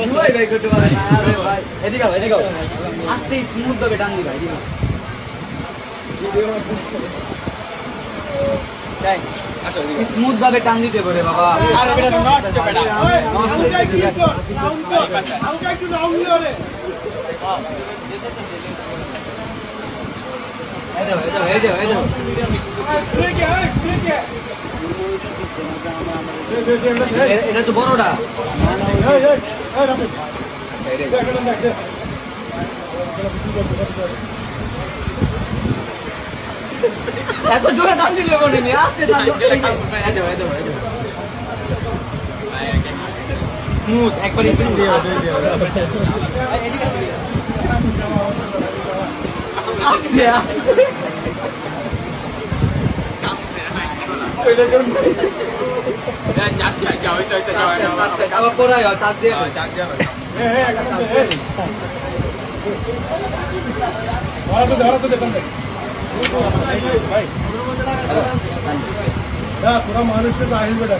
জুয়াই ভাই করতে পারে না আরে ভাই এদিকে আও এদিকে আও আস্তে স্মুথ ভাবে টান দি ভাই এদিকে তাই আচ্ছা স্মুথ ভাবে টান দিতে পারে বাবা আর এটা নট তো বেটা আউকা একটু নাও নিও রে এই দাও ঠিক আছে এটা তো বড়টা এই রামে এত জোরে টান দিলে মনে নেই আস্তে টান স্মুথ একবার স্মুথ আস্তে আবার পড়ায় চার্জ দিয়ে পুরা মানুষকে তো আহিল বেটা